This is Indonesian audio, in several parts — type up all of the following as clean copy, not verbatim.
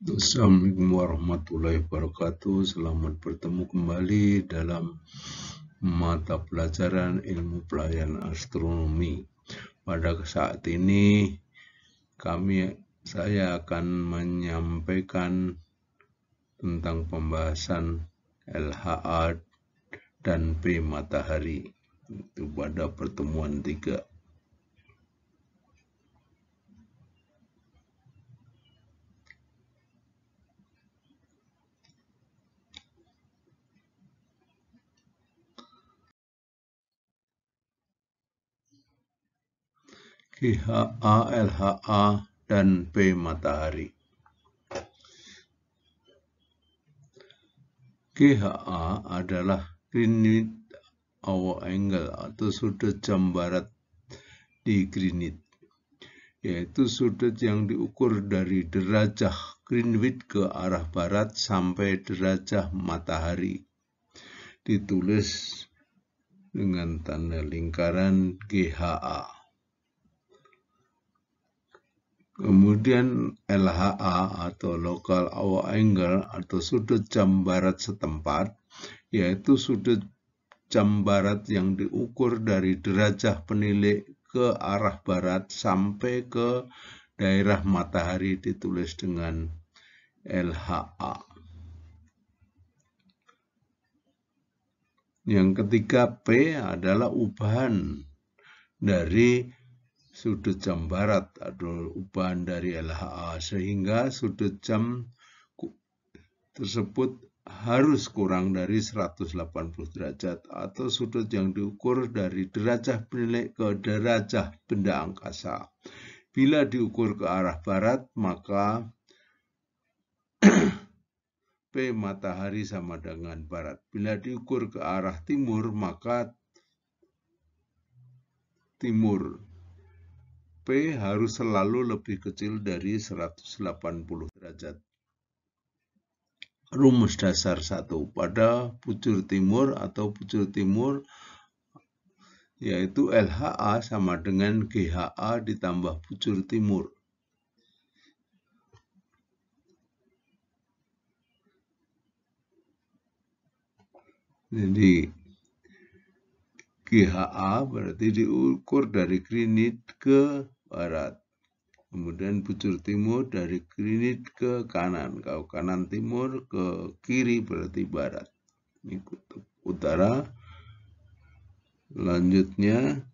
Assalamualaikum warahmatullahi wabarakatuh. Selamat bertemu kembali dalam mata pelajaran ilmu pelayaran astronomi. Pada saat ini saya akan menyampaikan tentang pembahasan LHA dan P matahari itu pada pertemuan 3. GHA, LHA, dan P matahari. GHA adalah Greenwich Hour Angle atau sudut jam barat di Greenwich, yaitu sudut yang diukur dari derajah Greenwich ke arah barat sampai derajah matahari. Ditulis dengan tanda lingkaran GHA. Kemudian LHA atau Local Hour Angle atau sudut jam barat setempat, yaitu sudut jam barat yang diukur dari derajah penilik ke arah barat sampai ke daerah matahari, ditulis dengan LHA. Yang ketiga, P adalah ubahan dari sudut jam barat atau ubahan dari LHA, sehingga sudut jam tersebut harus kurang dari 180 derajat atau sudut yang diukur dari derajah penilik ke derajah benda angkasa. Bila diukur ke arah barat, maka P matahari sama dengan barat. Bila diukur ke arah timur, maka timur. P harus selalu lebih kecil dari 180 derajat. Rumus dasar 1 pada bujur timur atau bujur timur, yaitu LHA sama dengan GHA ditambah bujur timur. Jadi GHA berarti diukur dari Greenwich ke barat. Kemudian bujur timur dari Greenwich ke kanan. Kalau kanan timur ke kiri berarti barat. Ini kutub utara. Lanjutnya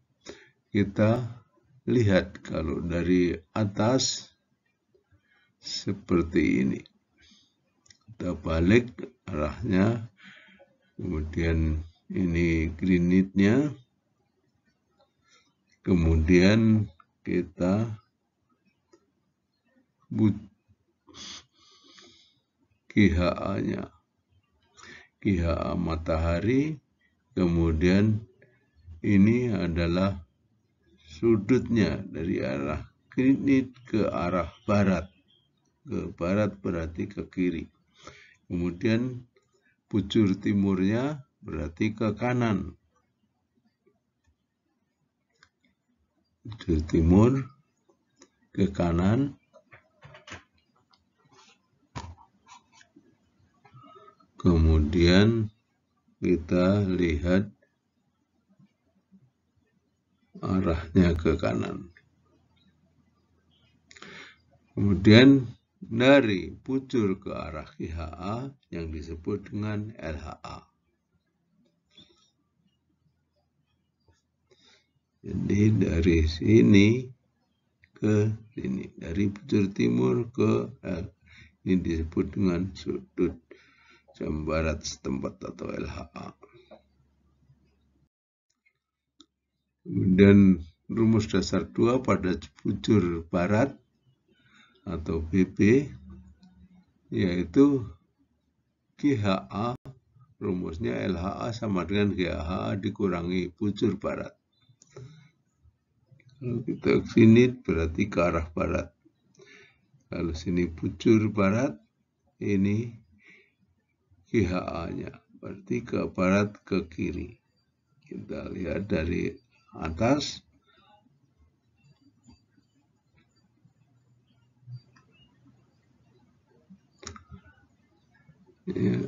kita lihat kalau dari atas seperti ini. Kita balik arahnya. Kemudian ini Greenwich-nya. Kemudian kita GHA-nya. GHA matahari. Kemudian ini adalah sudutnya dari arah Greenwich ke arah barat. Ke barat berarti ke kiri. Kemudian bujur timurnya berarti ke kanan. Bujur timur ke kanan. Kemudian kita lihat arahnya ke kanan. Kemudian dari bujur ke arah GHA yang disebut dengan LHA. Jadi dari sini ke sini, dari bujur timur ke ini disebut dengan sudut jam barat setempat atau LHA. Kemudian rumus dasar 2 pada bujur barat atau BP, yaitu GHA, rumusnya LHA sama dengan GHA dikurangi bujur barat. Kalau kita ke sini berarti ke arah barat. Kalau sini bujur barat, ini GHA-nya, berarti ke barat ke kiri. Kita lihat dari atas. Ya.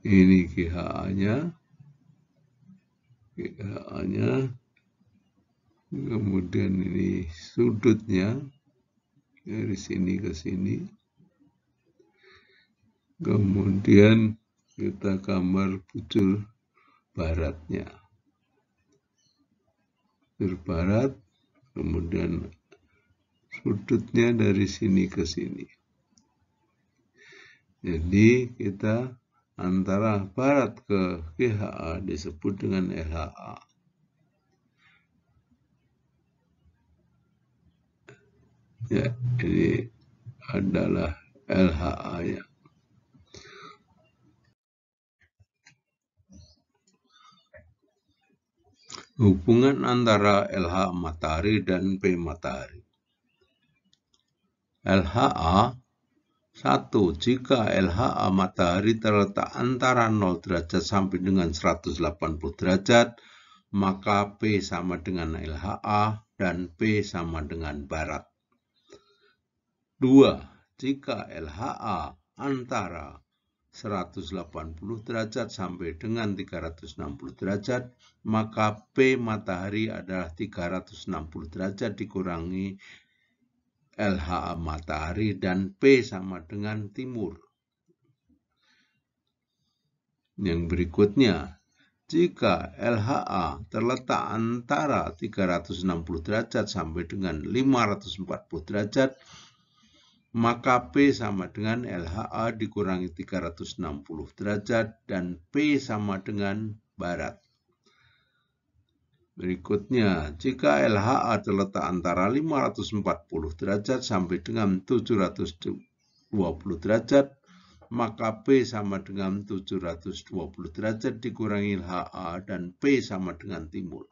Ini GHA-nya, kemudian ini sudutnya dari sini ke sini, kemudian kita gambar bujur baratnya, bujur barat, kemudian sudutnya dari sini ke sini. Jadi kita antara barat ke GHA disebut dengan LHA. Ya, ini adalah LHA-nya. Hubungan antara LHA matahari dan P matahari. LHA 1. Jika LHA matahari terletak antara 0 derajat sampai dengan 180 derajat, maka P sama dengan LHA dan P sama dengan barat. 2. Jika LHA antara 180 derajat sampai dengan 360 derajat, maka P matahari adalah 360 derajat dikurangi LHA matahari dan P sama dengan timur. Yang berikutnya, jika LHA terletak antara 360 derajat sampai dengan 540 derajat, maka P sama dengan LHA dikurangi 360 derajat dan P sama dengan barat. Berikutnya, jika LHA terletak antara 540 derajat sampai dengan 720 derajat, maka P sama dengan 720 derajat dikurangi LHA dan P sama dengan timur.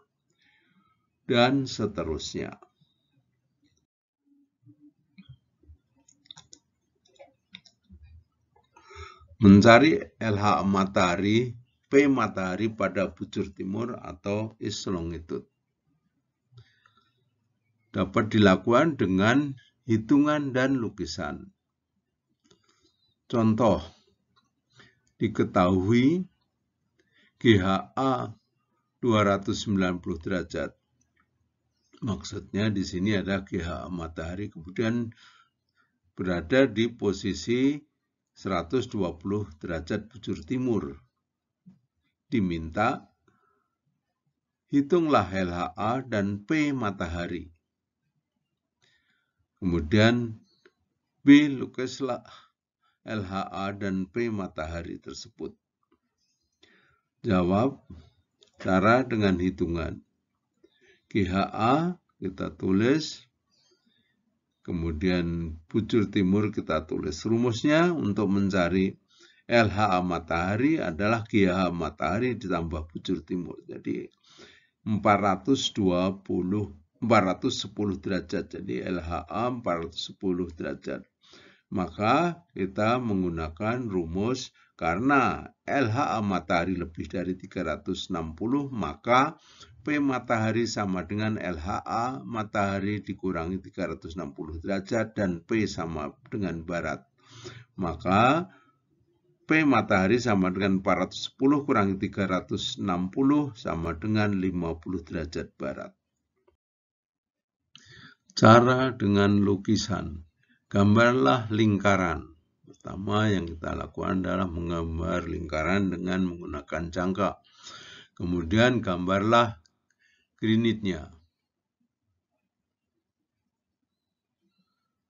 Dan seterusnya. Mencari LHA matahari, P matahari pada bujur timur atau east longitude. Dapat dilakukan dengan hitungan dan lukisan. Contoh, diketahui GHA 290 derajat. Maksudnya di sini ada GHA matahari, kemudian berada di posisi 120 derajat bujur timur. Diminta hitunglah LHA dan P matahari. Kemudian B lukislah LHA dan P matahari tersebut. Jawab, cara dengan hitungan. GHA kita tulis, kemudian bujur timur kita tulis. Rumusnya untuk mencari LHA matahari adalah GHA matahari ditambah bujur timur. Jadi 410 derajat. Jadi LHA 410 derajat. Maka kita menggunakan rumus karena LHA matahari lebih dari 360, maka P matahari sama dengan LHA matahari dikurangi 360 derajat dan P sama dengan barat. Maka P matahari sama dengan 410 kurangi 360 sama dengan 50 derajat barat. Cara dengan lukisan. Gambarlah lingkaran. Pertama yang kita lakukan adalah menggambar lingkaran dengan menggunakan jangka. Kemudian gambarlah granitnya.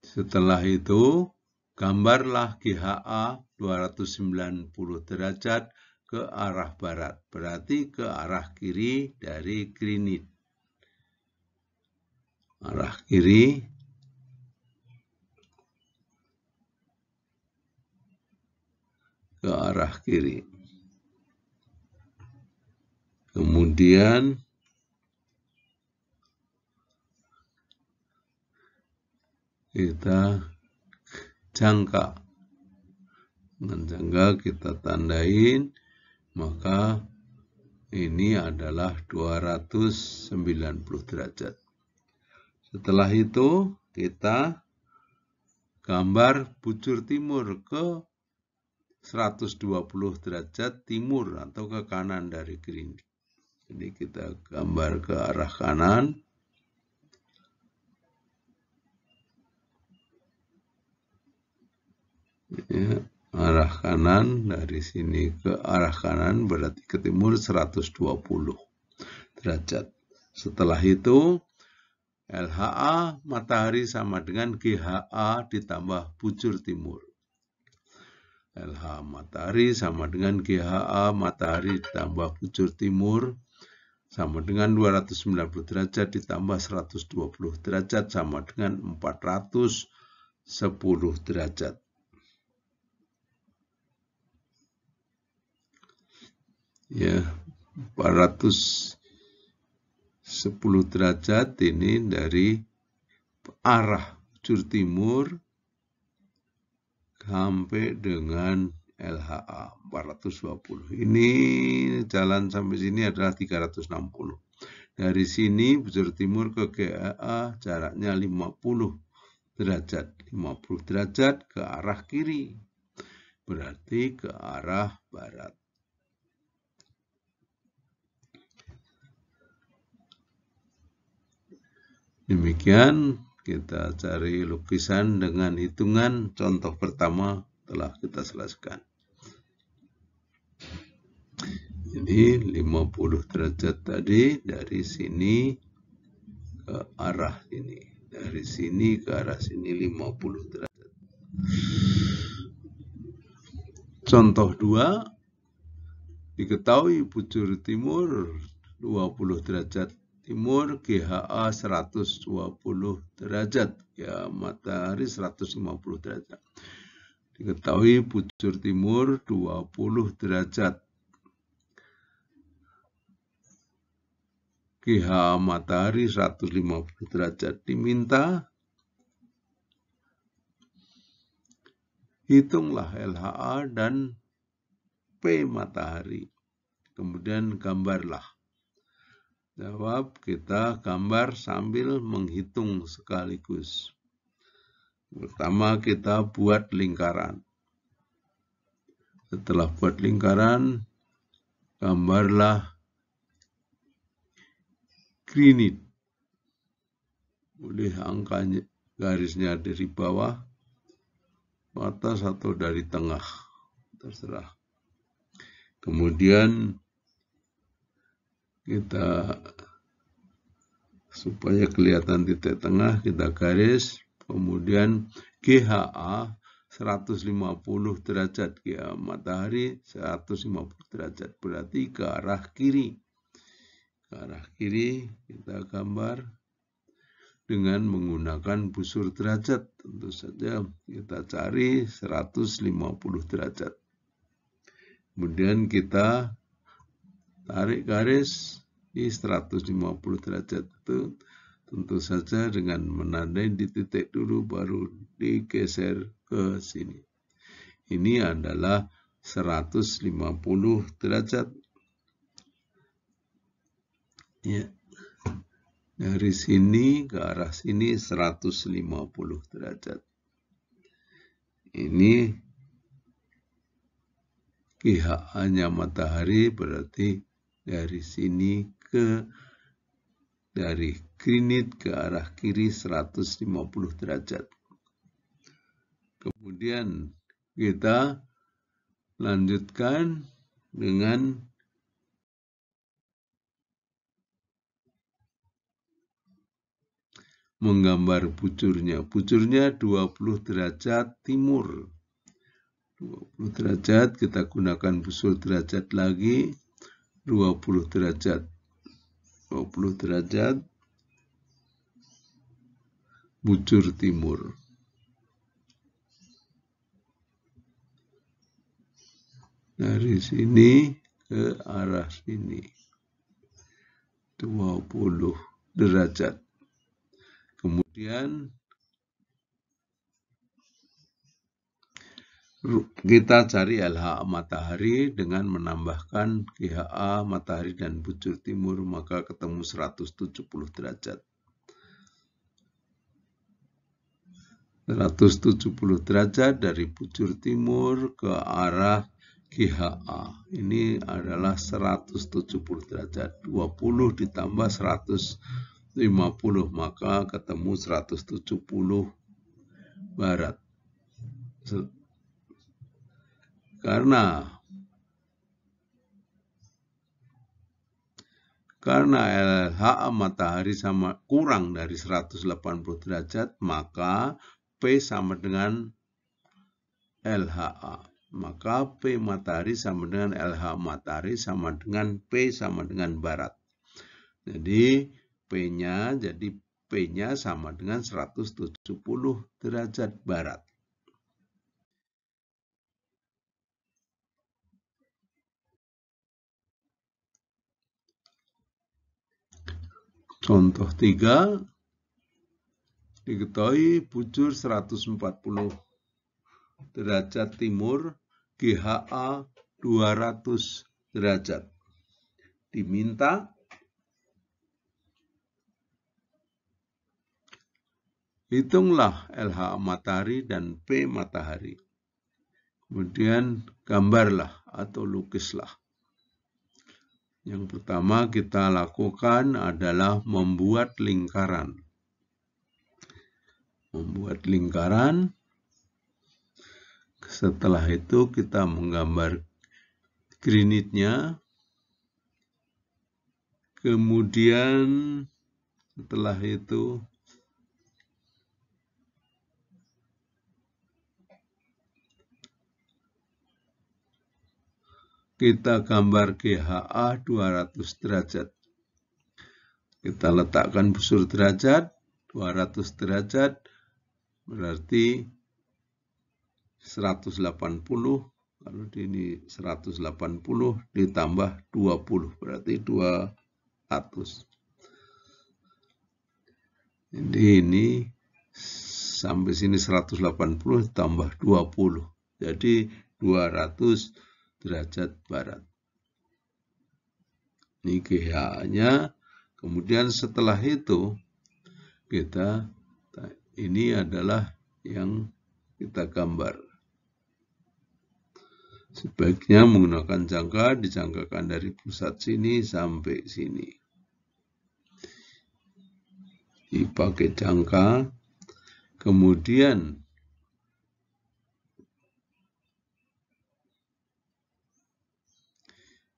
Setelah itu, gambarlah GHA 290 derajat ke arah barat, berarti ke arah kiri dari granit. Arah kiri. Ke arah kiri. Kemudian kita jangka. Dengan jangka kita tandain, maka ini adalah 290 derajat. Setelah itu kita gambar bujur timur ke 120 derajat timur atau ke kanan dari green. Jadi kita gambar ke arah kanan. Ya, arah kanan dari sini ke arah kanan berarti ke timur 120 derajat. Setelah itu LHA matahari sama dengan GHA ditambah bujur timur. LH matahari sama dengan GHA matahari ditambah bujur timur sama dengan 290 derajat ditambah 120 derajat sama dengan 410 derajat. Ya, 410 derajat ini dari arah bujur timur sampai dengan LHA 420. Ini jalan sampai sini adalah 360. Dari sini bujur timur ke GHA jaraknya 50 derajat. 50 derajat ke arah kiri. Berarti ke arah barat. Demikian kita cari lukisan dengan hitungan contoh pertama telah kita selesaikan. Ini 50 derajat tadi dari sini ke arah sini. Dari sini ke arah sini 50 derajat. Contoh 2. Diketahui bujur timur 20 derajat timur, GHA 120 derajat, ya matahari 150 derajat. Diketahui bujur timur 20 derajat. GHA matahari 150 derajat. Diminta hitunglah LHA dan P matahari. Kemudian gambarlah. Jawab, kita gambar sambil menghitung sekaligus. Pertama kita buat lingkaran. Setelah buat lingkaran, gambarlah granit. Boleh angkanya garisnya dari bawah, atas atau dari tengah, terserah. Kemudian kita supaya kelihatan titik tengah kita garis, kemudian GHA 150 derajat, GHA matahari 150 derajat, berarti ke arah kiri. Ke arah kiri kita gambar dengan menggunakan busur derajat. Tentu saja kita cari 150 derajat. Kemudian kita tarik garis di 150 derajat itu, tentu saja dengan menandai di titik dulu baru digeser ke sini. Ini adalah 150 derajat. Ya. Dari sini ke arah sini 150 derajat. Ini GHA-nya matahari berarti dari sini dari granit ke arah kiri 150 derajat. Kemudian kita lanjutkan dengan menggambar bujurnya. Bujurnya 20 derajat timur. 20 derajat, kita gunakan busur derajat lagi. 20 derajat. 20 derajat. Bujur timur. Dari sini ke arah sini. 20 derajat. Kemudian kita cari LHA matahari dengan menambahkan GHA matahari dan bujur timur, maka ketemu 170 derajat. 170 derajat dari bujur timur ke arah GHA. Ini adalah 170 derajat. 20 ditambah 150, maka ketemu 170 barat. Karena LHA matahari sama kurang dari 180 derajat, maka P sama dengan LHA. Maka P matahari sama dengan LH matahari sama dengan P sama dengan barat. Jadi P-nya sama dengan 170 derajat barat. Contoh 3, diketahui bujur 140 derajat timur, GHA 200 derajat. Diminta hitunglah LH matahari dan P matahari. Kemudian gambarlah atau lukislah. Yang pertama kita lakukan adalah membuat lingkaran. Setelah itu kita menggambar granitnya. Kemudian setelah itu kita gambar GHA 200 derajat. Kita letakkan busur derajat, 200 derajat, berarti 180, kalau ini 180 ditambah 20, berarti 200. Jadi ini sampai sini 180 tambah 20, jadi 200 derajat barat. Ini GH-nya. Kemudian setelah itu ini adalah yang kita gambar. Sebaiknya menggunakan jangka, dijangkakan dari pusat sini sampai sini. Dipakai jangka, kemudian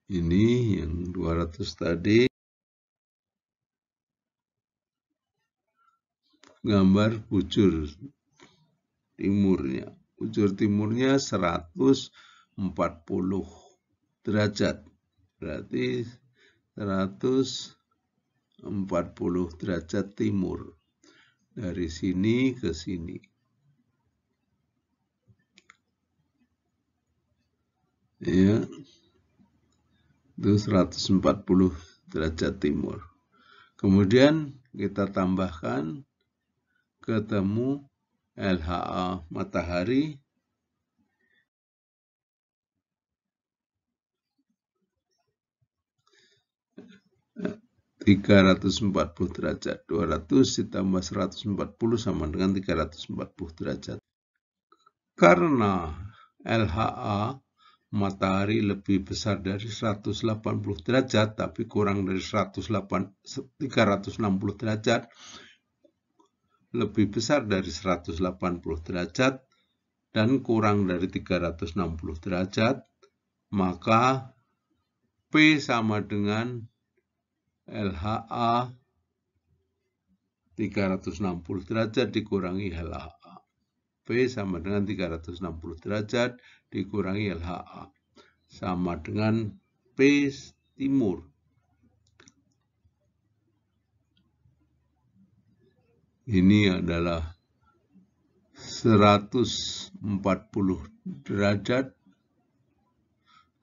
ini yang 200 tadi, gambar bujur timurnya. Bujur timurnya 140 derajat. Berarti 140 derajat timur. Dari sini ke sini. Ya. Itu 140 derajat timur. Kemudian kita tambahkan, ketemu LHA matahari (340 derajat). 200 ditambah 140 sama dengan 340 derajat. Karena LHA matahari lebih besar dari 180 derajat, tapi kurang dari 360 derajat, lebih besar dari 180 derajat, dan kurang dari 360 derajat, maka P sama dengan LHA 360 derajat dikurangi LHA. P sama dengan 360 derajat dikurangi LHA. Sama dengan P timur. Ini adalah 140 derajat.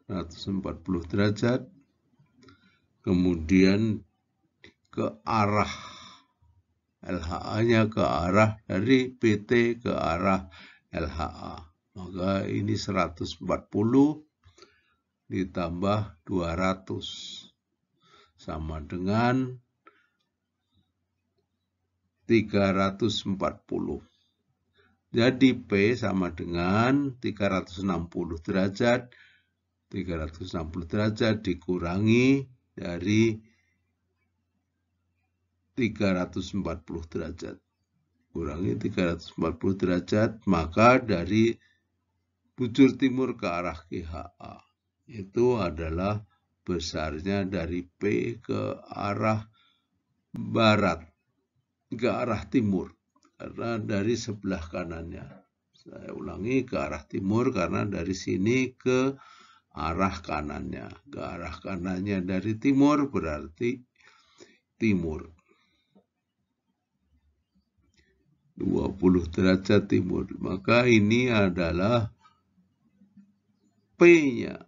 140 derajat. Kemudian ke arah LHA-nya ke arah dari PT ke arah LHA. Maka ini 140 ditambah 200 sama dengan 340. Jadi P sama dengan 360 derajat. 360 derajat dikurangi dari 340 derajat. Kurangi 340 derajat, maka dari bujur timur ke arah GHA itu adalah besarnya dari P ke arah barat, ke arah timur, karena dari sebelah kanannya. Saya ulangi, ke arah timur karena dari sini ke arah kanannya. Ke arah kanannya dari timur berarti timur. 20 derajat timur. Maka ini adalah P-nya.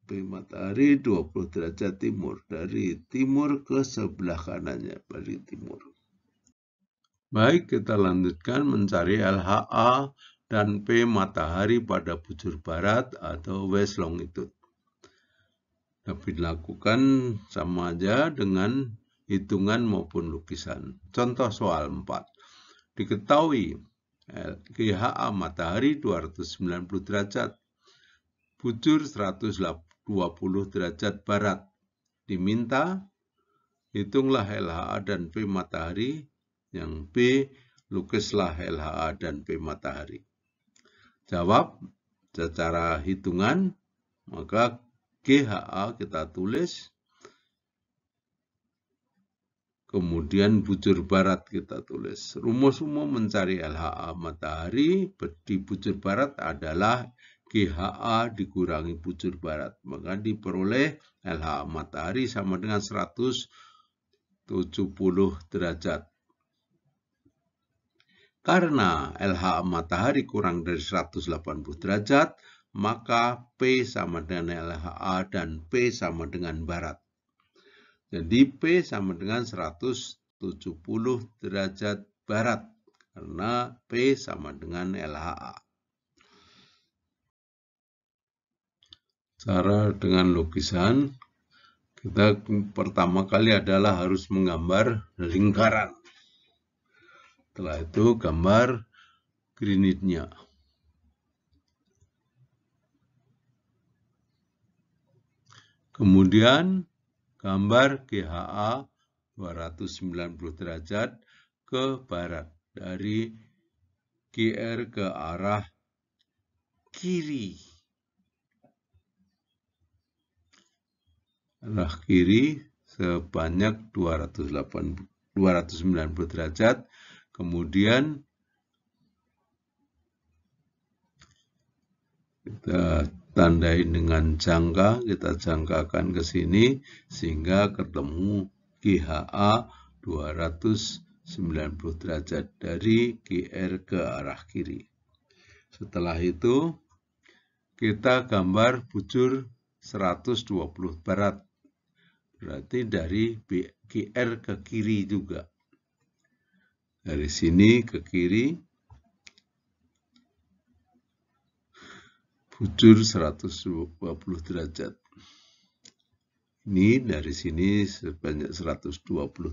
P matahari 20 derajat timur. Dari timur ke sebelah kanannya. Dari timur. Baik, kita lanjutkan mencari LHA dan P matahari pada bujur barat atau west longitude. Dapat dilakukan sama aja dengan hitungan maupun lukisan. Contoh soal 4. Diketahui GHA matahari 290 derajat, bujur 120 derajat barat. Diminta, hitunglah LHA dan P matahari. Yang B, lukislah LHA dan P matahari. Jawab secara hitungan, maka GHA kita tulis, kemudian bujur barat kita tulis. Rumus umum mencari LHA matahari di bujur barat adalah GHA dikurangi bujur barat. Maka diperoleh LHA matahari sama dengan 170 derajat. Karena LHA matahari kurang dari 180 derajat, maka P sama dengan LHA dan P sama dengan barat. Jadi P sama dengan 170 derajat barat, karena P sama dengan LHA. Cara dengan lukisan, kita pertama kali adalah harus menggambar lingkaran. Setelah itu gambar granitnya. Kemudian gambar GHA 290 derajat ke barat dari GR ke arah kiri. Arah kiri sebanyak 290 derajat. Kemudian kita tandai dengan jangka, kita jangkakan ke sini sehingga ketemu GHA 290 derajat dari GR ke arah kiri. Setelah itu kita gambar bujur 120 barat, berarti dari GR ke kiri juga. Dari sini ke kiri, bujur 120 derajat. Ini dari sini sebanyak 120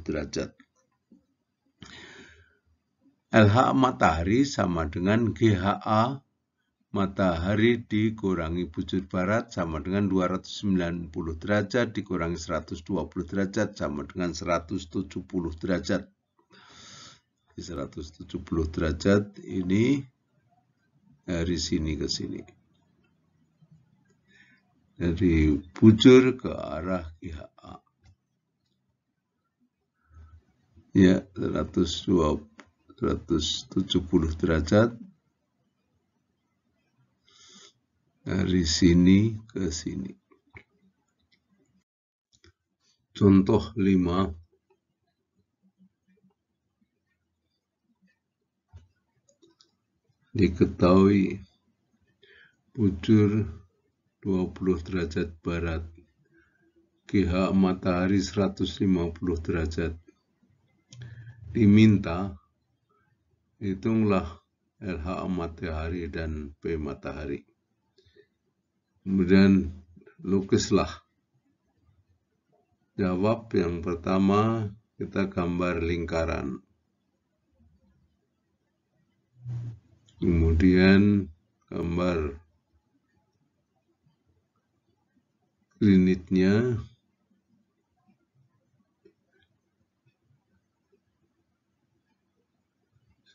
derajat. LHA matahari sama dengan GHA matahari dikurangi bujur barat sama dengan 290 derajat dikurangi 120 derajat sama dengan 170 derajat. 170 derajat ini dari sini ke sini. Dari bujur ke arah GHA. Ya, 170 derajat. Dari sini ke sini. Contoh 5. Diketahui bujur 20 derajat barat, GHA matahari 150 derajat. Diminta, hitunglah LHA matahari dan P matahari. Kemudian lukislah. Jawab yang pertama, kita gambar lingkaran. Kemudian gambar granitnya.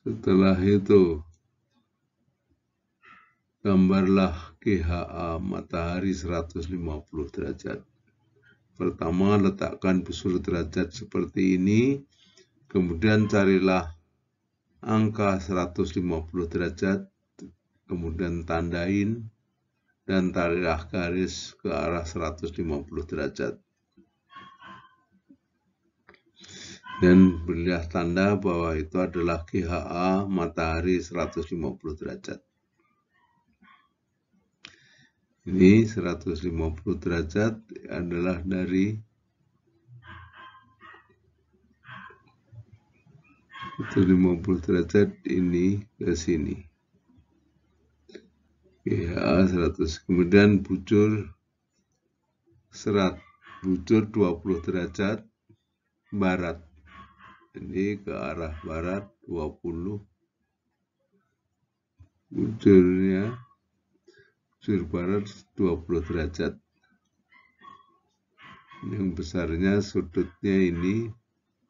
Setelah itu gambarlah GHA matahari 150 derajat. Pertama, letakkan busur derajat seperti ini, kemudian carilah angka 150 derajat, kemudian tandain, dan tariklah garis ke arah 150 derajat. Dan berilah tanda bahwa itu adalah GHA matahari 150 derajat. Ini 150 derajat adalah dari 150 derajat ini ke sini. GHA 100. Kemudian bujur 20 derajat barat. Ini ke arah barat 20. Bujurnya bujur barat 20 derajat. Yang besarnya sudutnya ini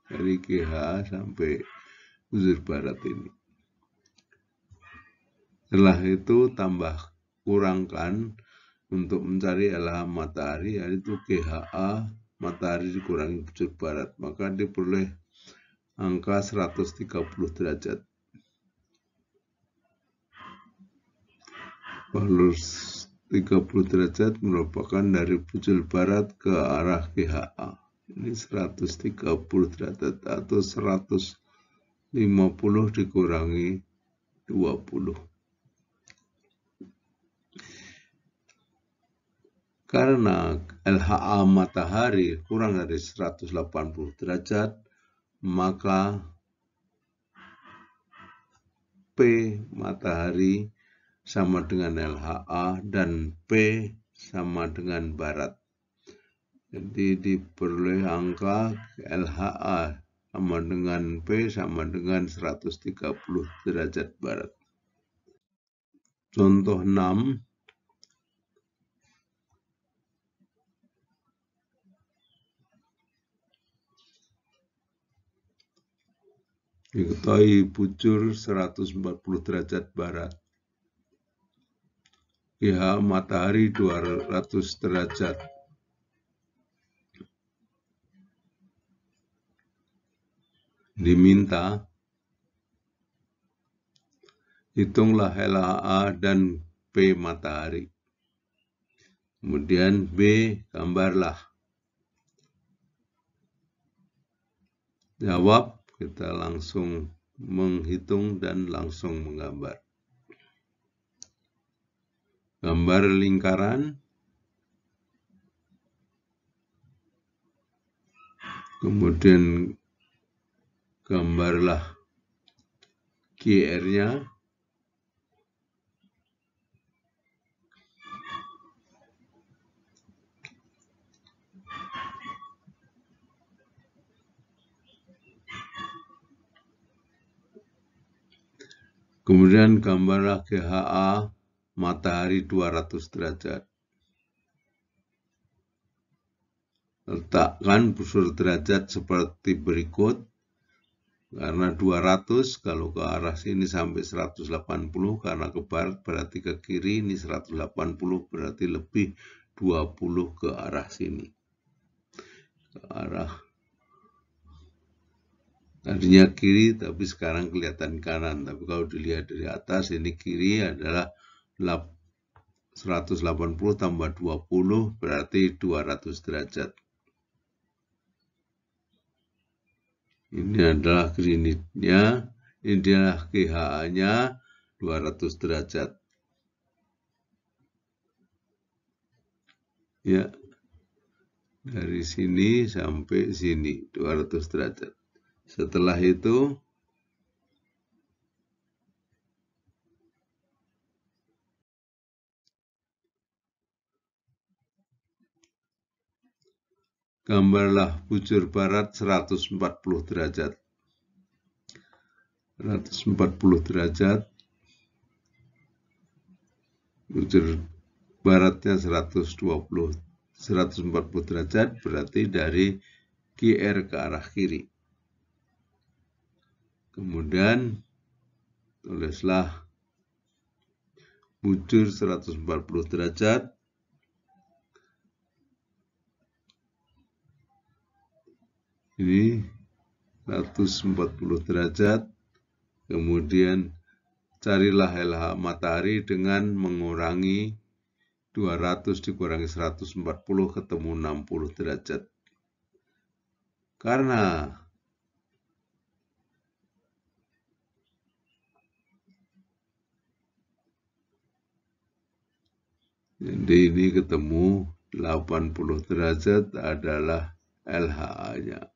dari GHA sampai bujur barat ini. Setelah itu tambah kurangkan untuk mencari LH matahari, yaitu GHA matahari dikurangi bujur barat, maka diperoleh angka 130 derajat. Kalau 30 derajat merupakan dari bujur barat ke arah GHA. Ini 130 derajat atau 150 dikurangi 20. Karena LHA matahari kurang dari 180 derajat, maka P matahari sama dengan LHA dan P sama dengan barat. Jadi diperoleh angka LHA sama dengan P sama dengan 130 derajat barat. Contoh 6. Diketahui bujur 140 derajat barat. GHA matahari 200 derajat. Diminta hitunglah LHA dan P matahari. Kemudian B gambarlah. Jawab, kita langsung menghitung dan langsung menggambar. Gambar lingkaran. Kemudian gambarlah QR-nya. Kemudian gambarlah GHA matahari 200 derajat. Letakkan busur derajat seperti berikut. Karena 200, kalau ke arah sini sampai 180, karena ke barat berarti ke kiri, ini 180 berarti lebih 20 ke arah sini. Ke arah tadinya kiri, tapi sekarang kelihatan kanan. Tapi kalau dilihat dari atas, ini kiri adalah 180 tambah 20 berarti 200 derajat. Ini adalah granitnya, ini adalah GHA-nya 200 derajat. Ya, dari sini sampai sini 200 derajat. Setelah itu gambarlah bujur barat 140 derajat. 140 derajat. bujur baratnya 140 derajat, berarti dari QR ke arah kiri. Kemudian tulislah bujur 140 derajat, ini 140 derajat, kemudian carilah LH matahari dengan mengurangi 200 dikurangi 140 ketemu 60 derajat. Karena jadi ini ketemu 80 derajat adalah LHA-nya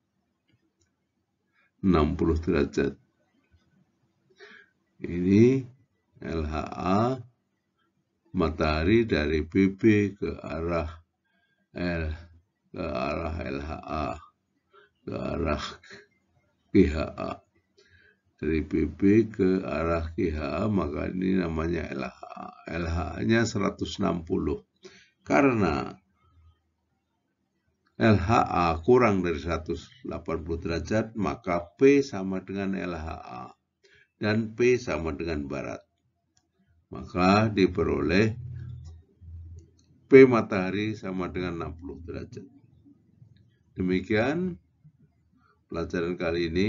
60 derajat. Ini LHA matahari dari BB ke arah LHA ke arah QHA. Dari BB ke arah QHA, maka ini namanya LHA. LHA-nya 160. Karena LHA kurang dari 180 derajat, maka P sama dengan LHA. Dan P sama dengan barat. Maka diperoleh P matahari sama dengan 60 derajat. Demikian pelajaran kali ini.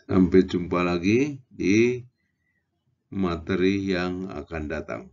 Sampai jumpa lagi di materi yang akan datang.